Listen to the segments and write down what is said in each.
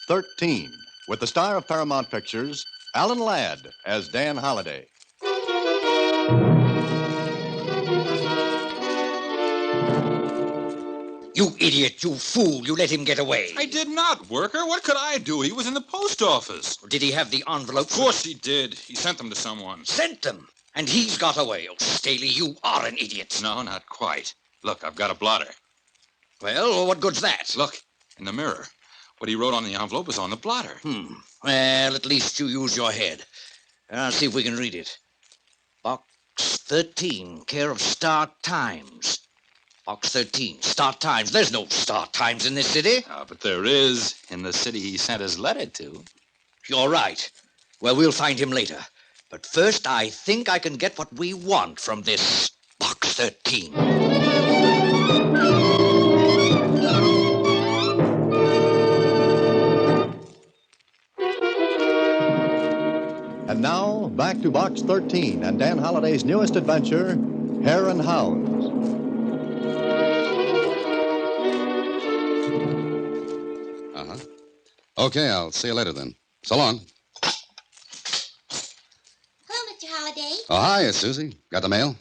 13, with the star of Paramount Pictures, Alan Ladd as Dan Holliday. You idiot, you fool, you let him get away. I did not, Worker. What could I do? He was in the post office. Did he have the envelopes? Of course he did. He sent them to someone. Sent them? And he's got away. Oh, Staley, you are an idiot. No, not quite. Look, I've got a blotter. Well, what good's that? Look, in the mirror. What he wrote on the envelope is on the blotter. Well, at least you use your head. I'll see if we can read it. Box 13, care of Star Times. Box 13, Star Times. There's no Star Times in this city. But there is in the city he sent his letter to. You're right. Well, we'll find him later. But first, I think I can get what we want from this Box 13. And now, back to Box 13 and Dan Holliday's newest adventure, Hare and Hounds. Okay, I'll see you later then. So long. Hello, Mr. Holliday. Oh, hi, Susie. Got the mail?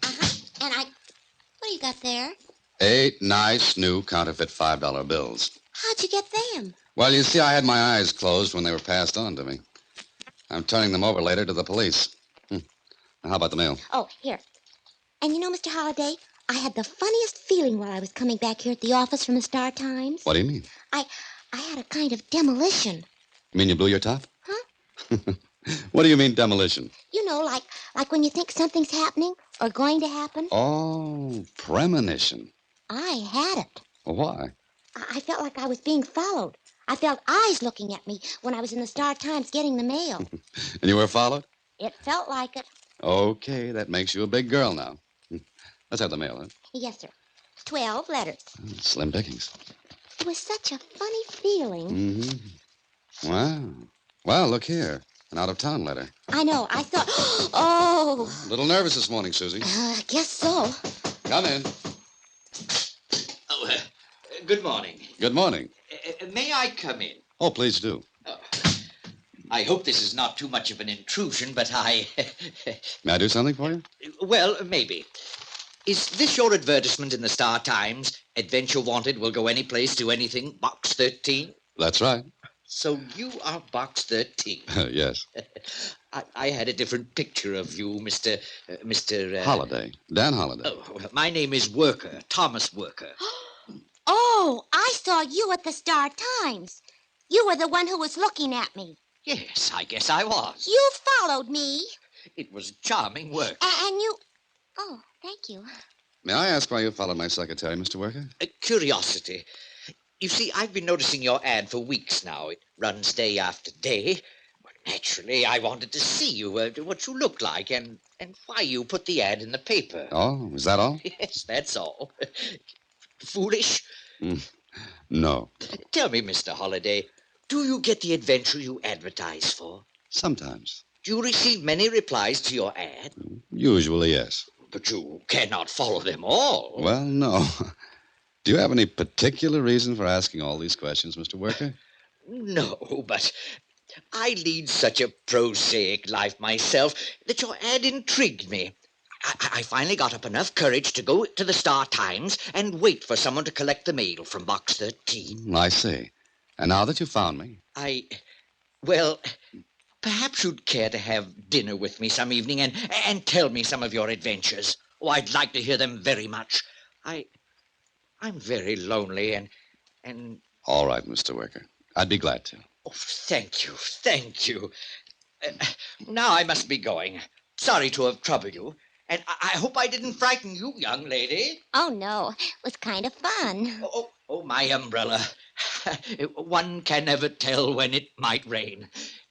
And what do you got there? 8 nice new counterfeit $5 bills. How'd you get them? Well, you see, I had my eyes closed when they were passed on to me. I'm turning them over later to the police. Now, how about the mail? Oh, here. And you know, Mr. Holliday, I had the funniest feeling while I was coming back here at the office from the Star Times. What do you mean? I had a kind of demolition. You mean you blew your top? Huh? What do you mean, demolition? You know, like when you think something's happening or going to happen. Oh, premonition. I had it. Well, why? I felt like I was being followed. I felt eyes looking at me when I was in the Star Times getting the mail. And you were followed? It felt like it. Okay, that makes you a big girl now. Let's have the mail, huh? Yes, sir. 12 letters. Slim pickings. It was such a funny feeling. Mm-hmm. Wow. Well, look here. An out-of-town letter. I know. I thought, oh. A little nervous this morning, Susie. I guess so. Come in. Oh, good morning. Good morning. May I come in? Oh, please do. I hope this is not too much of an intrusion, but May I do something for you? Well, maybe. Is this your advertisement in the Star Times? Adventure Wanted will go any place, do anything. Box 13? That's right. So you are Box 13. Yes. I had a different picture of you, Mr. Holliday. Dan Holliday. Oh, my name is Worker, Thomas Worker. Oh, I saw you at the Star Times. You were the one who was looking at me. Yes, I guess I was. You followed me. It was charming work. And you... Oh, thank you. May I ask why you followed my secretary, Mr. Worker? Curiosity. You see, I've been noticing your ad for weeks now. It runs day after day. Well, naturally, I wanted to see you, what you look like, and why you put the ad in the paper. Oh, is that all? Yes, that's all. Foolish? No. Tell me, Mr. Holliday, do you get the adventure you advertise for? Sometimes. Do you receive many replies to your ad? Usually, yes. But you cannot follow them all. Well, no. Do you have any particular reason for asking all these questions, Mr. Worker? No, but I lead such a prosaic life myself that your ad intrigued me. I finally got up enough courage to go to the Star Times and wait for someone to collect the mail from Box 13. I see. And now that you've found me... Well, perhaps you'd care to have dinner with me some evening and tell me some of your adventures. Oh, I'd like to hear them very much. I'm very lonely and... All right, Mr. Worker. I'd be glad to. Oh, thank you. Now I must be going. Sorry to have troubled you. And I hope I didn't frighten you, young lady. Oh, no. It was kind of fun. Oh, my umbrella. One can never tell when it might rain.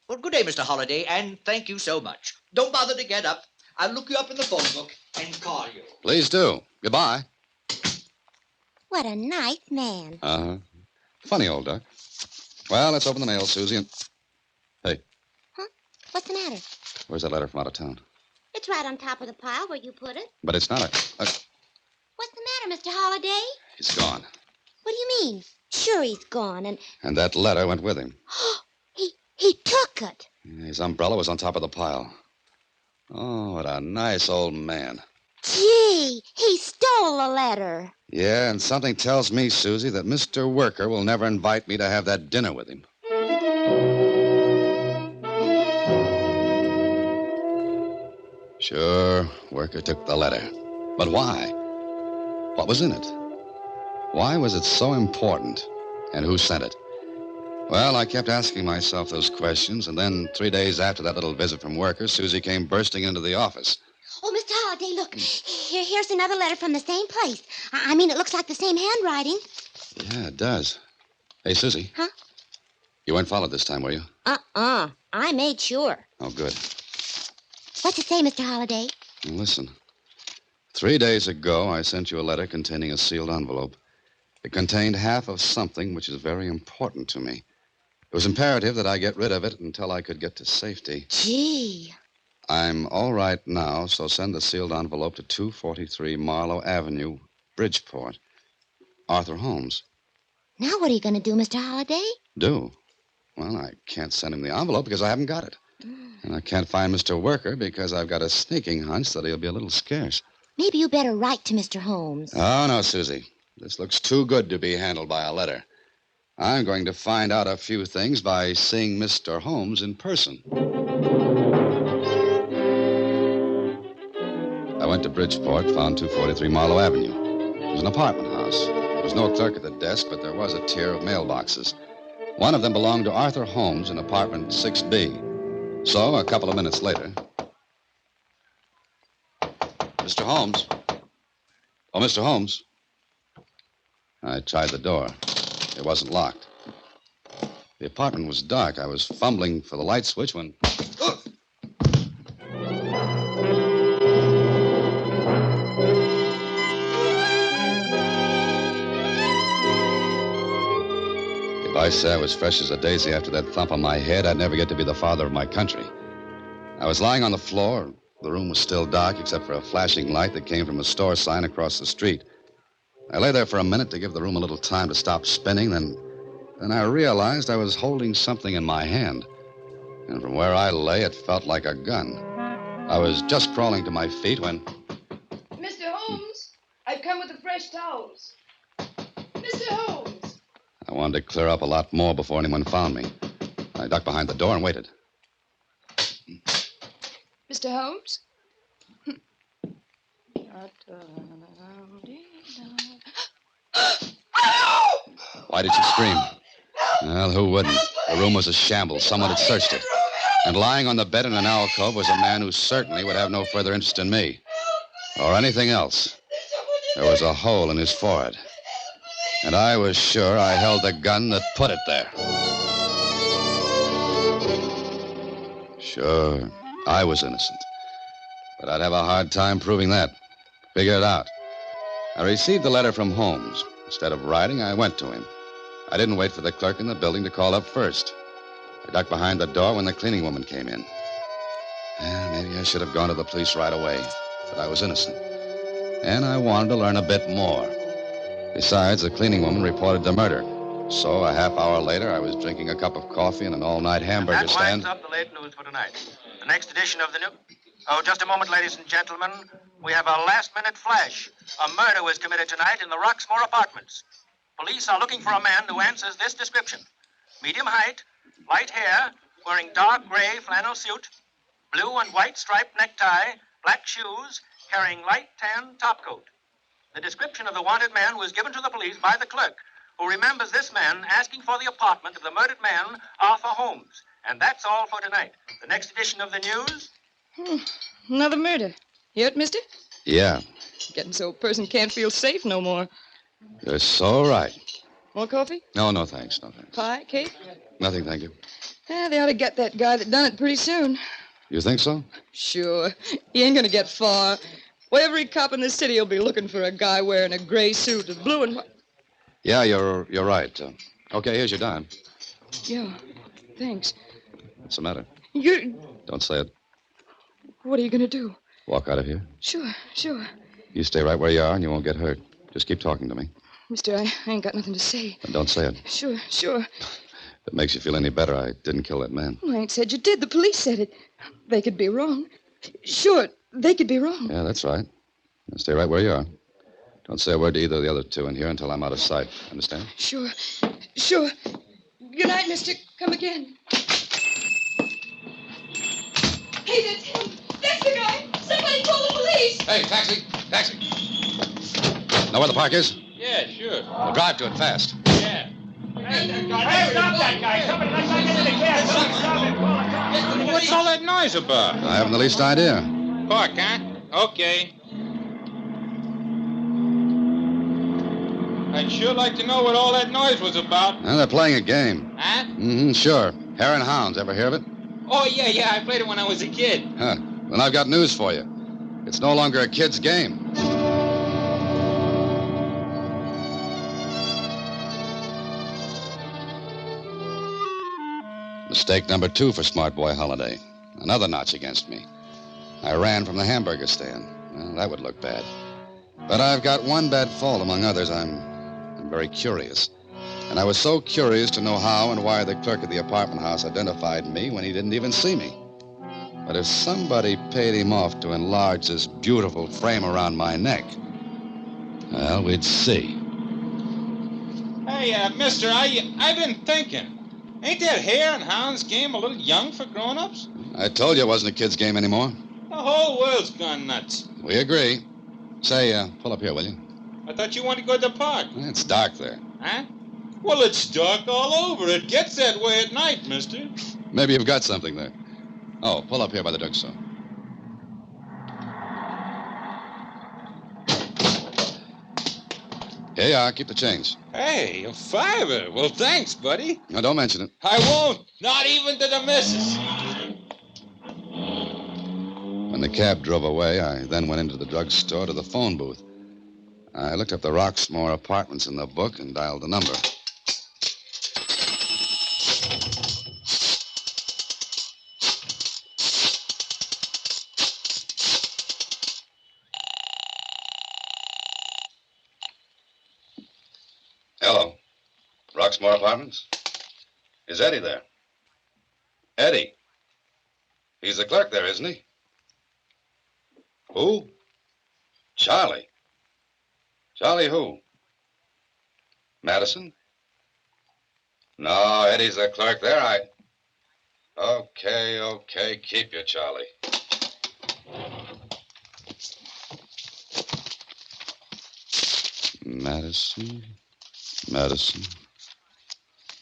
Well, good day, Mr. Holliday, and thank you so much. Don't bother to get up. I'll look you up in the phone book and call you. Please do. Goodbye. What a nice man. Uh-huh. Funny old duck. Well, let's open the mail, Susie, and... Hey. Huh? What's the matter? Where's that letter from out of town? It's right on top of the pile where you put it. But it's not a... What's the matter, Mr. Holliday? He's gone. What do you mean? Sure he's gone, And that letter went with him. He took it. His umbrella was on top of the pile. Oh, what a nice old man. Gee, he stole a letter. Yeah, and something tells me, Susie, that Mr. Worker will never invite me to have that dinner with him. Sure, Worker took the letter. But why? What was in it? Why was it so important? And who sent it? Well, I kept asking myself those questions, and then 3 days after that little visit from Worker, Susie came bursting into the office. Oh, Mr. Holliday, look. Here's another letter from the same place. I mean, it looks like the same handwriting. Yeah, it does. Hey, Susie. Huh? You weren't followed this time, were you? I made sure. Oh, good. What's it say, Mr. Holliday? Listen. 3 days ago, I sent you a letter containing a sealed envelope. It contained half of something which is very important to me. It was imperative that I get rid of it until I could get to safety. Gee. I'm all right now, so send the sealed envelope to 243 Marlowe Avenue, Bridgeport. Arthur Holmes. Now what are you going to do, Mr. Holliday? Do? Well, I can't send him the envelope because I haven't got it. And I can't find Mr. Worker because I've got a sneaking hunch that he'll be a little scarce. Maybe you better write to Mr. Holmes. Oh, no, Susie. This looks too good to be handled by a letter. I'm going to find out a few things by seeing Mr. Holmes in person. I went to Bridgeport, found 243 Marlowe Avenue. It was an apartment house. There was no clerk at the desk, but there was a tier of mailboxes. One of them belonged to Arthur Holmes in apartment 6B. So, a couple of minutes later... Mr. Holmes? Oh, Mr. Holmes? I tried the door. It wasn't locked. The apartment was dark. I was fumbling for the light switch when... If I say I was fresh as a daisy after that thump on my head, I'd never get to be the father of my country. I was lying on the floor. The room was still dark except for a flashing light that came from a store sign across the street. I lay there for a minute to give the room a little time to stop spinning, then I realized I was holding something in my hand. And from where I lay, it felt like a gun. I was just crawling to my feet when... Mr. Holmes, I've come with the fresh towels. Mr. Holmes! I wanted to clear up a lot more before anyone found me. I ducked behind the door and waited. Mr. Holmes? Why did you scream? Well, who wouldn't? The room was a shambles. Someone had searched it. And lying on the bed in an alcove was a man who certainly would have no further interest in me. Or anything else. There was a hole in his forehead. And I was sure I held the gun that put it there. Sure, I was innocent. But I'd have a hard time proving that. Figure it out. I received the letter from Holmes. Instead of writing, I went to him. I didn't wait for the clerk in the building to call up first. I ducked behind the door when the cleaning woman came in. Maybe I should have gone to the police right away, but I was innocent. And I wanted to learn a bit more. Besides, the cleaning woman reported the murder. So a half hour later, I was drinking a cup of coffee in an all-night hamburger stand. That winds up the late news for tonight. The next edition of the new... Oh, just a moment, ladies and gentlemen. We have a last-minute flash. A murder was committed tonight in the Roxmore Apartments. Police are looking for a man who answers this description. Medium height, light hair, wearing dark gray flannel suit, blue and white striped necktie, black shoes, carrying light tan topcoat. The description of the wanted man was given to the police by the clerk, who remembers this man asking for the apartment of the murdered man, Arthur Holmes. And that's all for tonight. The next edition of the news... Another murder. Hear it, mister? Yeah, Getting so a person can't feel safe no more. you're so right. More coffee? No, thanks. Pie? Cake? Nothing, thank you. They ought to get that guy that done it pretty soon. You think so? Sure. He ain't gonna get far. Well, every cop in the city will be looking for a guy wearing a gray suit with blue and white. Yeah, you're right. Okay, here's your dime. Yeah, thanks. What's the matter? You... Don't say it. What are you gonna do? Walk out of here. Sure. You stay right where you are and you won't get hurt. Just keep talking to me. Mister, I ain't got nothing to say. And don't say it. Sure. If it makes you feel any better, I didn't kill that man. I ain't said you did. The police said it. They could be wrong. Sure, they could be wrong. Yeah, that's right. Now stay right where you are. Don't say a word to either of the other two in here until I'm out of sight. Understand? Sure. Good night, mister. Come again. Hey, that's him. That's the guy. Somebody call the police. Hey, taxi. Taxi. Know where the park is? Yeah, sure. We'll drive to it fast. Yeah. Hey, stop that guy. Somebody let that get in the cab. Stop it. What's all that noise about? I haven't the least idea. Park, huh? Okay. I'd sure like to know what all that noise was about. Well, they're playing a game. Huh? Mm-hmm, sure. Hare and Hounds. Ever hear of it? Oh, yeah. I played it when I was a kid. Huh. Then I've got news for you. It's no longer a kid's game. Mistake number 2 for Smart Boy Holiday. Another notch against me. I ran from the hamburger stand. Well, that would look bad. But I've got one bad fault among others. I'm very curious. And I was so curious to know how and why the clerk at the apartment house identified me when he didn't even see me. But if somebody paid him off to enlarge this beautiful frame around my neck, well, we'd see. Hey, mister, I've been thinking. Ain't that Hare and Hounds game a little young for grown-ups? I told you it wasn't a kid's game anymore. The whole world's gone nuts. We agree. Say, pull up here, will you? I thought you wanted to go to the park. It's dark there. Huh? Well, it's dark all over. It gets that way at night, mister. Maybe you've got something there. Oh, pull up here by the drugstore. Here you are. Keep the change. Hey, a $5. Well, thanks, buddy. No, don't mention it. I won't. Not even to the missus. When the cab drove away, I then went into the drugstore to the phone booth. I looked up the Roxmore Apartments in the book and dialed the number. Hello. Roxmore Apartments? Is Eddie there? Eddie? He's the clerk there, isn't he? Who? Charlie. Charlie who? Madison? No, Eddie's the clerk there. Okay. Keep you, Charlie. Madison.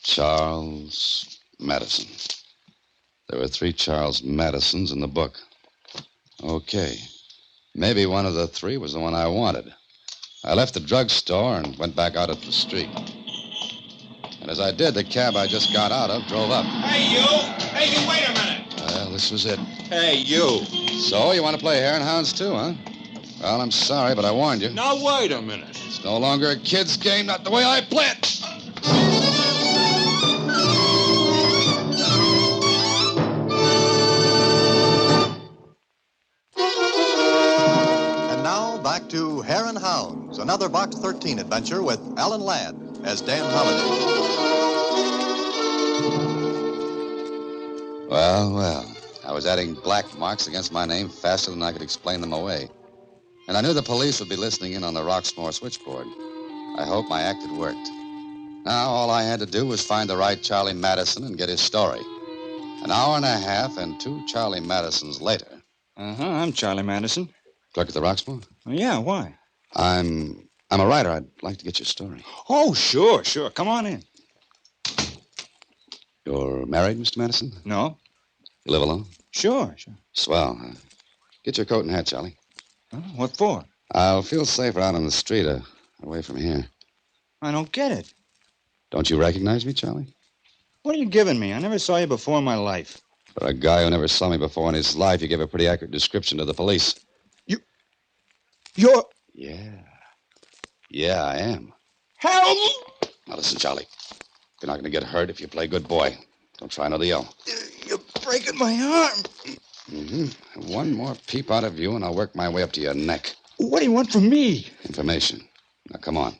Charles Madison. There were 3 Charles Madisons in the book. Okay. Maybe one of the 3 was the one I wanted. I left the drugstore and went back out at the street. And as I did, the cab I just got out of drove up. Hey, you, wait a minute. Well, this was it. Hey, you. So, you want to play Hare and Hounds too, huh? Well, I'm sorry, but I warned you. Now, wait a minute. It's no longer a kid's game, not the way I play it. And now, back to Hare and Hounds, another Box 13 adventure with Alan Ladd as Dan Holliday. Well. I was adding black marks against my name faster than I could explain them away. And I knew the police would be listening in on the Roxmore switchboard. I hope my act had worked. Now, all I had to do was find the right Charlie Madison and get his story. An hour and a half and 2 Charlie Madisons later. I'm Charlie Madison. Clerk at the Roxmore? Oh, yeah, why? I'm a writer. I'd like to get your story. Oh, sure. Come on in. You're married, Mr. Madison? No? You live alone? Sure. Swell. Get your coat and hat, Charlie. Huh? What for? I'll feel safer out on the street, away from here. I don't get it. Don't you recognize me, Charlie? What are you giving me? I never saw you before in my life. For a guy who never saw me before in his life, you gave a pretty accurate description to the police. You're... Yeah, I am. Help! Now listen, Charlie. You're not going to get hurt if you play good boy. Don't try not to yell. You're breaking my arm. Mm-hmm. One more peep out of you, and I'll work my way up to your neck. What do you want from me? Information. Now, come on.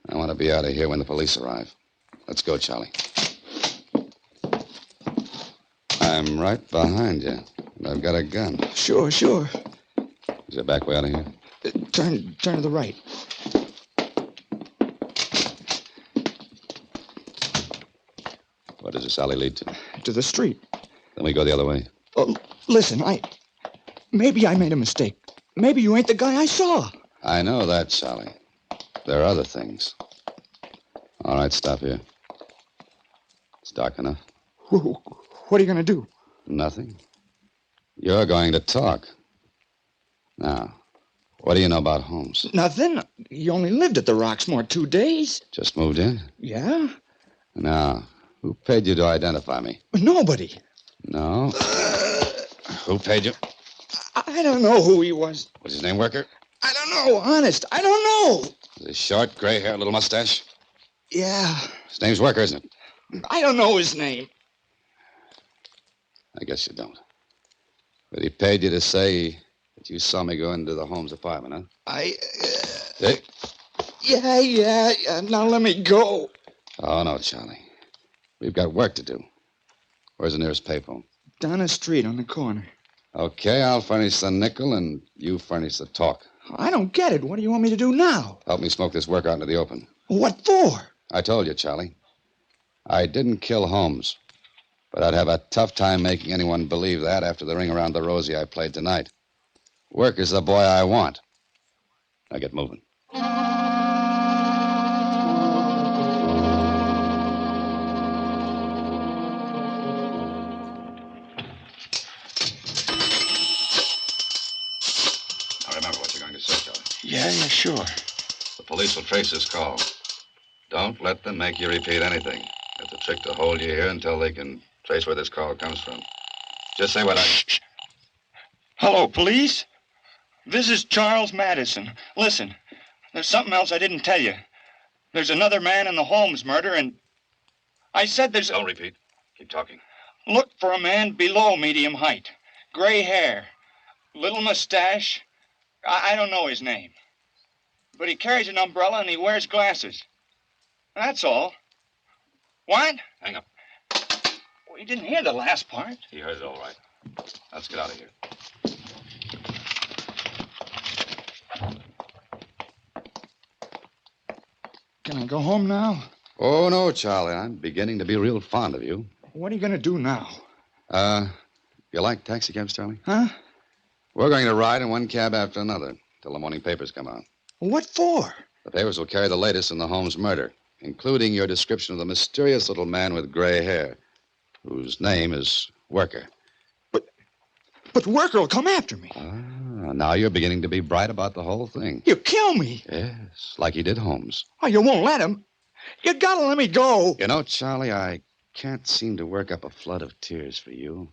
I want to be out of here when the police arrive. Let's go, Charlie. I'm right behind you. And I've got a gun. Sure. Is there a back way out of here? Turn to the right. Where does this alley lead to? To the street. Then we go the other way. Oh, listen, maybe I made a mistake. Maybe you ain't the guy I saw. I know that, Sally. There are other things. All right, stop here. It's dark enough. What are you going to do? Nothing. You're going to talk. Now, what do you know about Holmes? Nothing. You only lived at the Roxmore 2 days. Just moved in? Yeah? Now, who paid you to identify me? Nobody. No? Who paid you? I don't know who he was. Was his name Worker? I don't know, honest. I don't know. Was he short, gray hair, little mustache? Yeah. His name's Worker, isn't it? I don't know his name. I guess you don't. But he paid you to say that you saw me go into the Holmes apartment, huh? Hey? Yeah. Now let me go. Oh, no, Charlie. We've got work to do. Where's the nearest payphone? Down the street on the corner. Okay, I'll furnish the nickel and you furnish the talk. I don't get it. What do you want me to do now? Help me smoke this work out into the open. What for? I told you, Charlie. I didn't kill Holmes. But I'd have a tough time making anyone believe that after the ring around the rosy I played tonight. Work is the boy I want. Now get moving. Now remember what you're going to say, Charlie. Yeah, sure. The police will trace this call. Don't let them make you repeat anything. It's a trick to hold you here until they can trace where this call comes from. Just say what I... Shh. Hello, police? This is Charles Madison. Listen, there's something else I didn't tell you. There's another man in the Holmes murder, and I said there's... Don't repeat. Keep talking. Look for a man below medium height. Gray hair. Little mustache. I don't know his name. But he carries an umbrella and he wears glasses. That's all. What? Hang up. Well, you didn't hear the last part. He heard it all right. Let's get out of here. Can I go home now? Oh, no, Charlie. I'm beginning to be real fond of you. What are you going to do now? You like taxicabs, Charlie? Huh? We're going to ride in one cab after another till the morning papers come out. What for? The papers will carry the latest in the Holmes murder, including your description of the mysterious little man with gray hair, whose name is Worker. But Worker will come after me. Now you're beginning to be bright about the whole thing. You kill me. Yes, like he did Holmes. Oh, you won't let him. You gotta let me go. You know, Charlie, I can't seem to work up a flood of tears for you.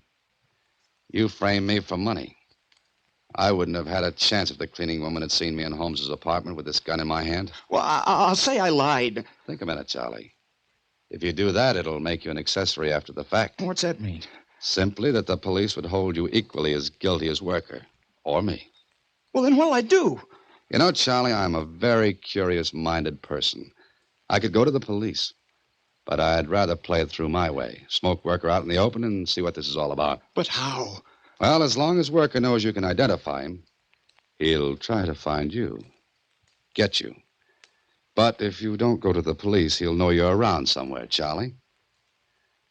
You framed me for money. I wouldn't have had a chance if the cleaning woman had seen me in Holmes's apartment with this gun in my hand. Well, I'll say I lied. Think a minute, Charlie. If you do that, it'll make you an accessory after the fact. What's that mean? Simply that the police would hold you equally as guilty as Worker. Or me. Well, then what'll I do? You know, Charlie, I'm a very curious-minded person. I could go to the police, but I'd rather play it through my way. Smoke Worker out in the open and see what this is all about. But how? Well, as long as Worker knows you can identify him, he'll try to find you. Get you. But if you don't go to the police, he'll know you're around somewhere, Charlie.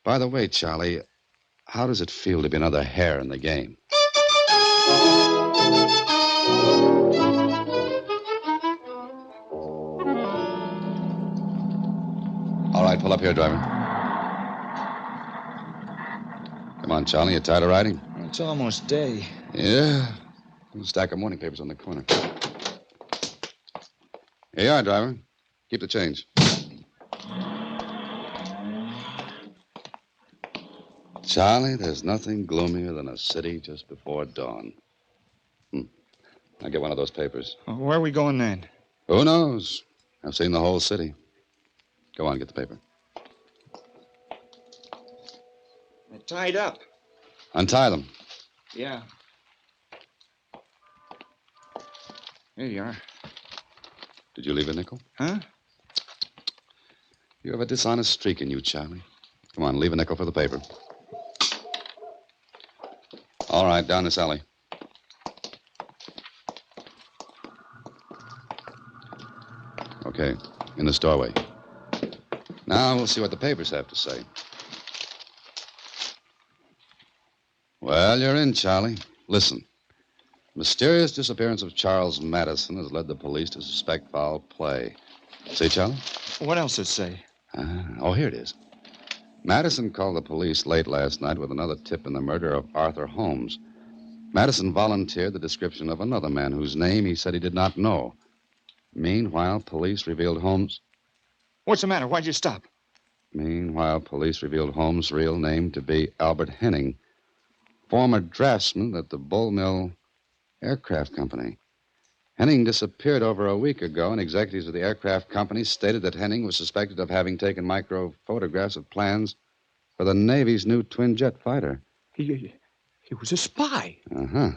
By the way, Charlie, how does it feel to be another Hare in the game? All right, pull up here, driver. Come on, Charlie, you tired of riding? It's almost day. Yeah. A stack of morning papers on the corner. Here you are, driver. Keep the change. Charlie, there's nothing gloomier than a city just before dawn. I'll get one of those papers. Where are we going then? Who knows? I've seen the whole city. Go on, get the paper. They're tied up. Untie them. Yeah. Here you are. Did you leave a nickel? Huh? You have a dishonest streak in you, Charlie. Come on, leave a nickel for the paper. All right, down this alley. Okay, in this doorway. Now we'll see what the papers have to say. Well, you're in, Charlie. Listen. Mysterious disappearance of Charles Madison has led the police to suspect foul play. See, Charlie? What else does it say? Oh, here it is. Madison called the police late last night with another tip in the murder of Arthur Holmes. Madison volunteered the description of another man whose name he said he did not know. Meanwhile, police revealed Holmes' What's the matter? Why'd you stop? Police revealed Holmes' real name to be Albert Henning, former draftsman at the Bull Mill Aircraft Company. Henning disappeared over a week ago, and executives of the aircraft company stated that Henning was suspected of having taken micro photographs of plans for the Navy's new twin-jet fighter. He was a spy. Uh-huh.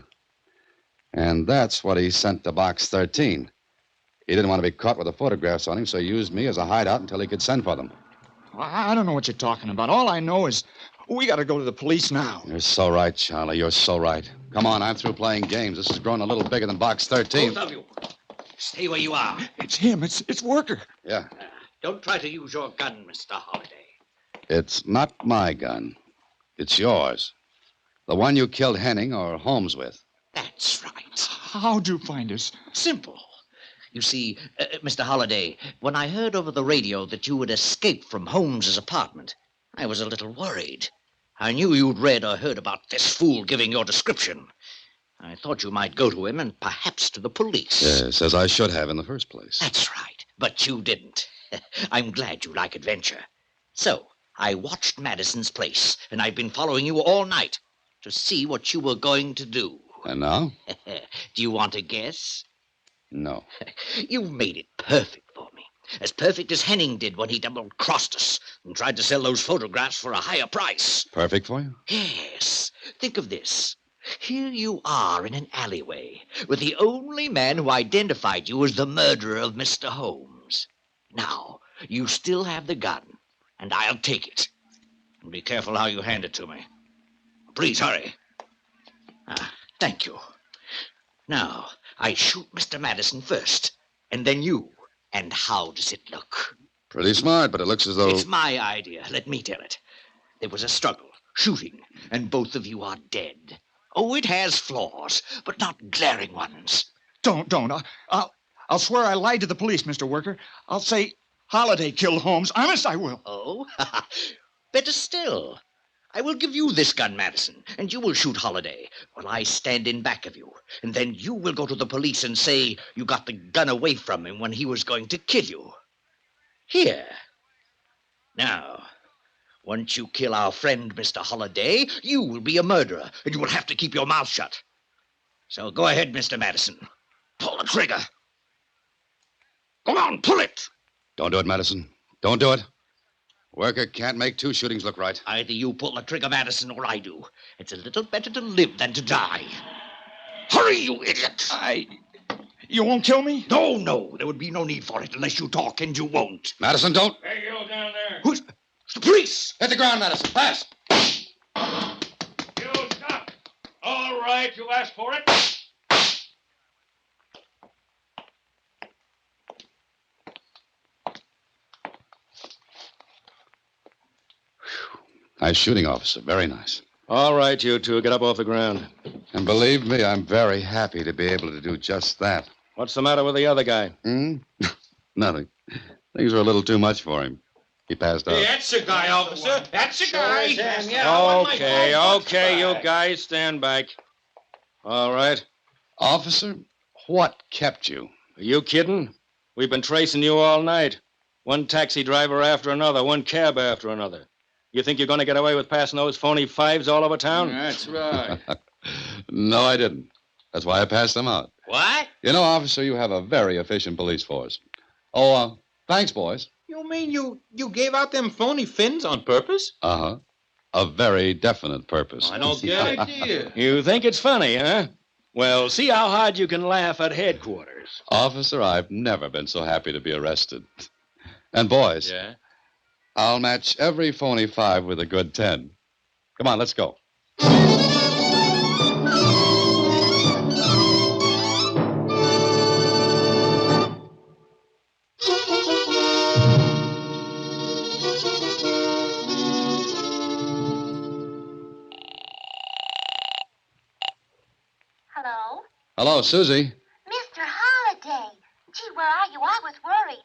And that's what he sent to Box 13. He didn't want to be caught with the photographs on him, so he used me as a hideout until he could send for them. I don't know what you're talking about. All I know is we got to go to the police now. You're so right, Charlie. You're so right. Come on, I'm through playing games. This has grown a little bigger than Box 13. Both of you, stay where you are. It's him. It's Worker. Yeah. Don't try to use your gun, Mr. Holliday. It's not my gun. It's yours. The one you killed Henning or Holmes with. That's right. How'd you find us? Simple. You see, Mr. Holliday, when I heard over the radio that you had escaped from Holmes's apartment, I was a little worried. I knew you'd read or heard about this fool giving your description. I thought you might go to him and perhaps to the police. Yes, as I should have in the first place. That's right, but you didn't. I'm glad you like adventure. So, I watched Madison's place, and I've been following you all night to see what you were going to do. And now? Do you want to guess? No. You've made it perfect for me. As perfect as Henning did when he double-crossed us and tried to sell those photographs for a higher price. Perfect for you? Yes. Think of this. Here you are in an alleyway with the only man who identified you as the murderer of Mr. Holmes. Now, you still have the gun, and I'll take it. And be careful how you hand it to me. Please hurry. Thank you. Now, I shoot Mr. Madison first, and then you. And how does it look? Pretty smart, but it looks as though... It's my idea. Let me tell it. There was a struggle, shooting, and both of you are dead. Oh, it has flaws, but not glaring ones. Don't. I'll swear I lied to the police, Mr. Worker. I'll say Holliday killed Holmes. Honest, I will. Oh? Better still. I will give you this gun, Madison, and you will shoot Holliday while I stand in back of you. And then you will go to the police and say you got the gun away from him when he was going to kill you. Here. Now, once you kill our friend, Mr. Holliday, you will be a murderer, and you will have to keep your mouth shut. So go ahead, Mr. Madison. Pull the trigger. Go on, pull it. Don't do it, Madison. Don't do it. Worker can't make two shootings look right. Either you pull the trigger, Madison, or I do. It's a little better to live than to die. Hurry, you idiot! You won't kill me? No. There would be no need for it unless you talk, and you won't. Madison, don't. Hey, you down there. Who's... It's the police! Hit the ground, Madison. Fast! You stop. All right, you asked for it. Nice shooting, officer. Very nice. All right, you two, get up off the ground. And believe me, I'm very happy to be able to do just that. What's the matter with the other guy? Nothing. Things were a little too much for him. He passed out. Hey, that's the guy, officer. That's the guy. Okay, you guys, stand back. All right. Officer, what kept you? Are you kidding? We've been tracing you all night. One taxi driver after another, one cab after another. You think you're going to get away with passing those phony fives all over town? That's right. No, I didn't. That's why I passed them out. What? You know, officer, you have a very efficient police force. Oh, thanks, boys. You mean you gave out them phony fins on purpose? Uh-huh. A very definite purpose. I don't get it. You think it's funny, huh? Well, see how hard you can laugh at headquarters. Officer, I've never been so happy to be arrested. And boys. Yeah? I'll match every phony 5 with a good 10. Come on, let's go. Hello, Susie. Mr. Holliday. Gee, where are you? I was worried.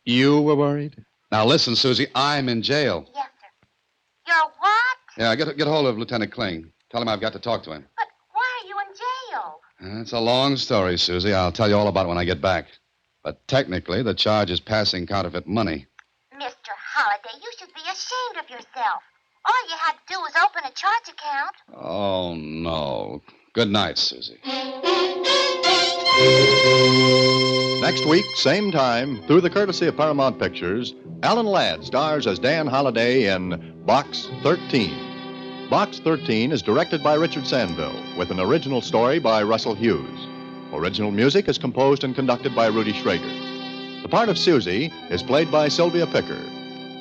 You were worried? Now listen, Susie, I'm in jail. Yes, sir. You're what? Yeah, get hold of Lieutenant Kling. Tell him I've got to talk to him. But why are you in jail? It's a long story, Susie. I'll tell you all about it when I get back. But technically, the charge is passing counterfeit money. Mr. Holliday, you should be ashamed of yourself. All you had to do was open a charge account. Oh, no. Good night, Susie. Next week, same time, through the courtesy of Paramount Pictures, Alan Ladd stars as Dan Holliday in Box 13. Box 13 is directed by Richard Sandville, with an original story by Russell Hughes. Original music is composed and conducted by Rudy Schrager. The part of Susie is played by Sylvia Picker.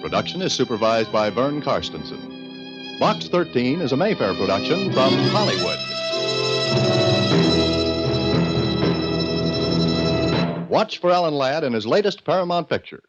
Production is supervised by Vern Karstensen. Box 13 is a Mayfair production from Hollywood. Watch for Alan Ladd in his latest Paramount picture.